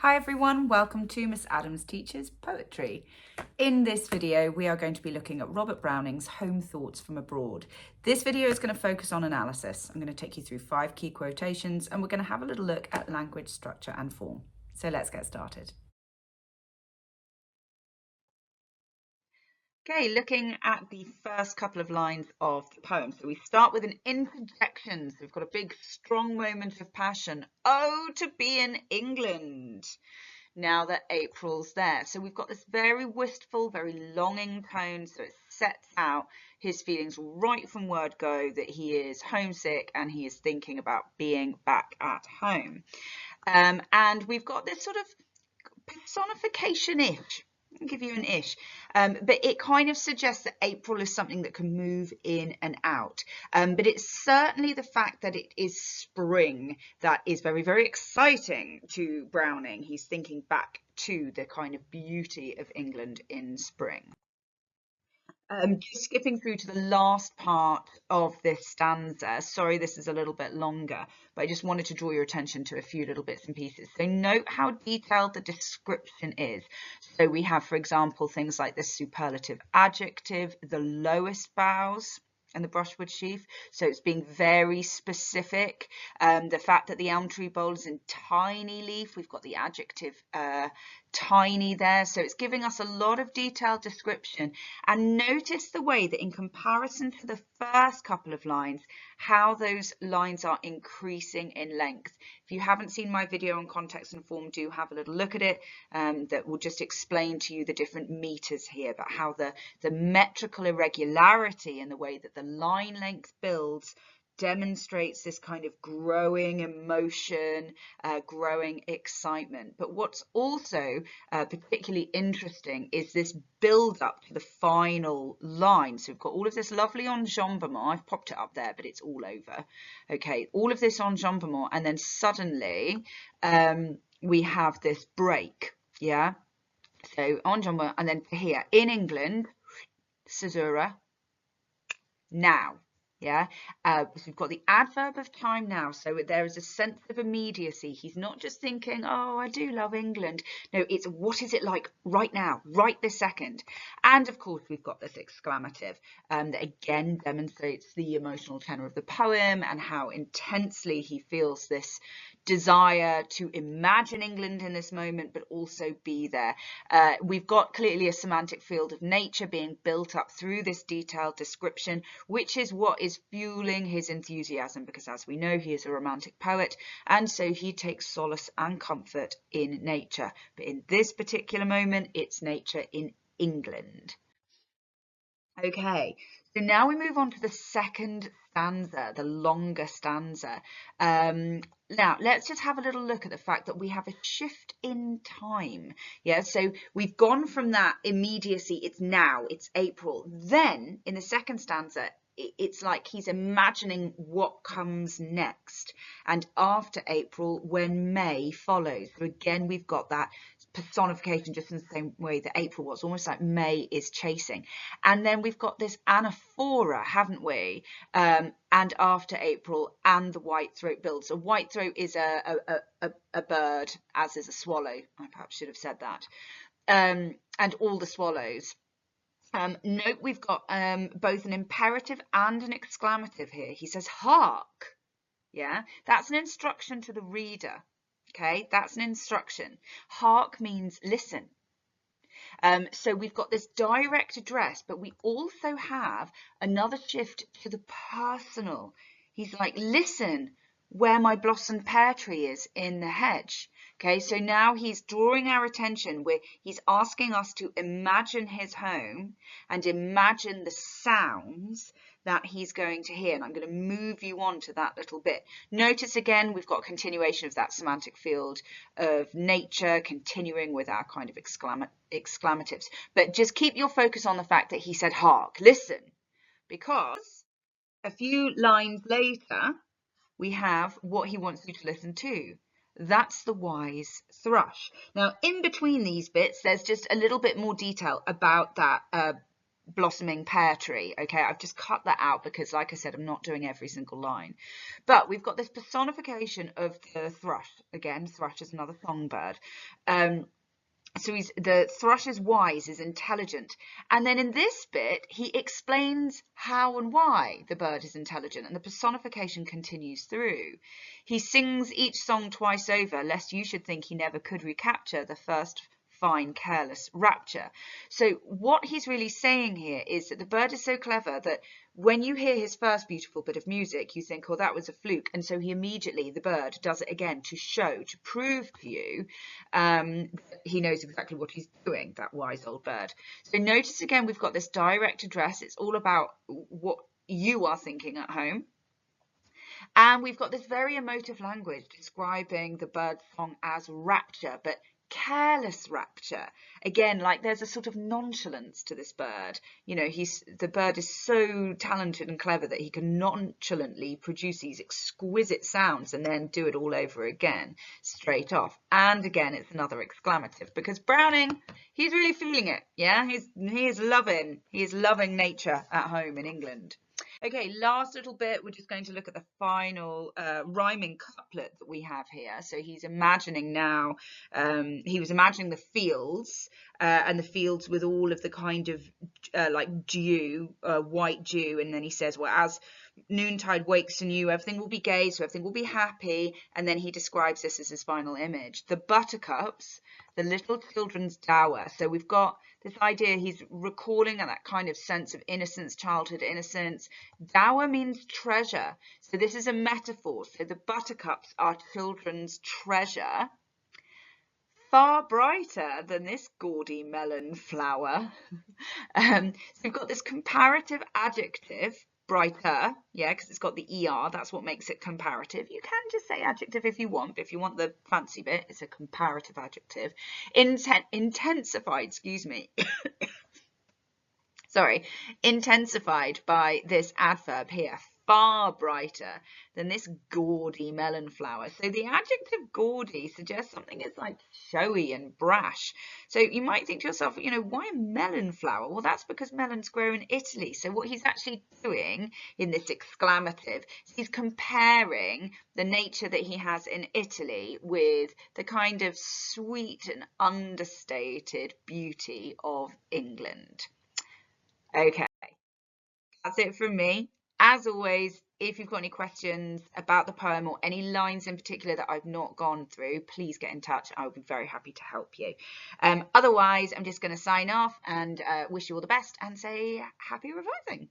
Hi everyone, welcome to Miss Adams Teaches Poetry. In this video, we are going to be looking at Robert Browning's Home Thoughts from Abroad. This video is going to focus on analysis. I'm going to take you through 5 key quotations and we're going to have a little look at language, structure and form. So let's get started. Okay, looking at the first couple of lines of the poem. So we start with an interjection. So we've got a big, strong moment of passion. Oh, to be in England, now that April's there. So we've got this very wistful, very longing tone. So it sets out his feelings right from word go that he is homesick and he is thinking about being back at home. And we've got this sort of personification-ish. I'll give you an ish, but it kind of suggests that April is something that can move in and out. But it's certainly the fact that it is spring that is very, very exciting to Browning. He's thinking back to the kind of beauty of England in spring. Just skipping through to the last part of this stanza. Sorry, this is a little bit longer, but I just wanted to draw your attention to a few little bits and pieces. So note how detailed the description is. So we have, for example, things like the superlative adjective, the lowest boughs, and the brushwood sheaf. So it's being very specific. The fact that the elm tree bole is in tiny leaf, we've got the adjective tiny there. So it's giving us a lot of detailed description. And notice the way that in comparison to the first couple of lines, how those lines are increasing in length. If you haven't seen my video on context and form, do have a little look at it. That will just explain to you the different meters here, but how the metrical irregularity in the way that the line length builds demonstrates this kind of growing emotion, growing excitement. But what's also particularly interesting is this build up to the final line. So we've got all of this lovely enjambment. I've popped it up there, but it's all over. Okay, all of this enjambment, and then suddenly we have this break. Yeah, so enjambment, and then to here in England, now. Yeah, so we've got the adverb of time now, so there is a sense of immediacy. He's not just thinking, oh, I do love England. No, it's what is it like right now, right this second. And of course, we've got this exclamative that again demonstrates the emotional tenor of the poem and how intensely he feels this desire to imagine England in this moment, but also be there. We've got clearly a semantic field of nature being built up through this detailed description, which is what is fueling his enthusiasm, because as we know, he is a romantic poet, and so he takes solace and comfort in nature. But in this particular moment, it's nature in England. Okay, so now we move on to the second stanza, the longer stanza. Now, let's just have a little look at the fact that we have a shift in time. Yeah, so we've gone from that immediacy, it's now, it's April. Then in the second stanza, it's like he's imagining what comes next. And after April, when May follows. So again, we've got that personification just in the same way that April was, almost like May is chasing. And then we've got this anaphora, haven't we? And after April, and the white-throat builds. So white-throat is a bird, as is a swallow. I perhaps should have said that. And all the swallows. Note we've got both an imperative and an exclamative here. He says, hark. Yeah, that's an instruction to the reader. Okay, that's an instruction. Hark means listen. So we've got this direct address, but we also have another shift to the personal. He's like, listen where my blossomed pear tree is in the hedge. Okay, so now he's drawing our attention where he's asking us to imagine his home and imagine the sounds that he's going to hear. And I'm going to move you on to that little bit. Notice again, we've got a continuation of that semantic field of nature, continuing with our kind of exclamatives. But just keep your focus on the fact that he said, hark, listen, because a few lines later, we have what he wants you to listen to. That's the wise thrush. Now, in between these bits, there's just a little bit more detail about that blossoming pear tree. Okay, I've just cut that out because, like I said, I'm not doing every single line. But we've got this personification of the thrush. Again, thrush is another songbird. So the thrush is wise, is intelligent. And then in this bit, he explains how and why the bird is intelligent, and the personification continues through. He sings each song twice over, lest you should think he never could recapture the first fine, careless rapture. So what he's really saying here is that the bird is so clever that when you hear his first beautiful bit of music, you think, oh, that was a fluke. And so he immediately, the bird, does it again to show, to prove to you that he knows exactly what he's doing, that wise old bird. So notice again, we've got this direct address. It's all about what you are thinking at home. And we've got this very emotive language describing the bird's song as rapture, but careless rapture. Again, like there's a sort of nonchalance to this bird. You know, the bird is so talented and clever that he can nonchalantly produce these exquisite sounds and then do it all over again, straight off. And again, it's another exclamative because Browning, he's really feeling it. Yeah, he is loving nature at home in England. Okay, last little bit, we're just going to look at the final rhyming couplet that we have here. So he's imagining now, he was imagining the fields and the fields with all of the kind of like dew, white dew. And then he says, well, as noontide wakes anew, everything will be gay, so everything will be happy. And then he describes this as his final image. The buttercups, the little children's dower. So we've got this idea, he's recalling that kind of sense of innocence, childhood innocence. Dower means treasure. So this is a metaphor. So the buttercups are children's treasure. Far brighter than this gaudy melon flower. So we've got this comparative adjective, brighter, yeah, because it's got the ER, that's what makes it comparative. You can just say adjective if you want, but if you want the fancy bit, it's a comparative adjective. Intensified, excuse me. Sorry, intensified by this adverb here, far brighter than this gaudy melon flower. So the adjective gaudy suggests something is like showy and brash. So you might think to yourself, you know, why a melon flower? Well, that's because melons grow in Italy. So what he's actually doing in this exclamative, he's comparing the nature that he has in Italy with the kind of sweet and understated beauty of England. Okay, that's it from me. As always, if you've got any questions about the poem or any lines in particular that I've not gone through, please get in touch. I'll be very happy to help you. Otherwise, I'm just going to sign off and wish you all the best and say happy revising.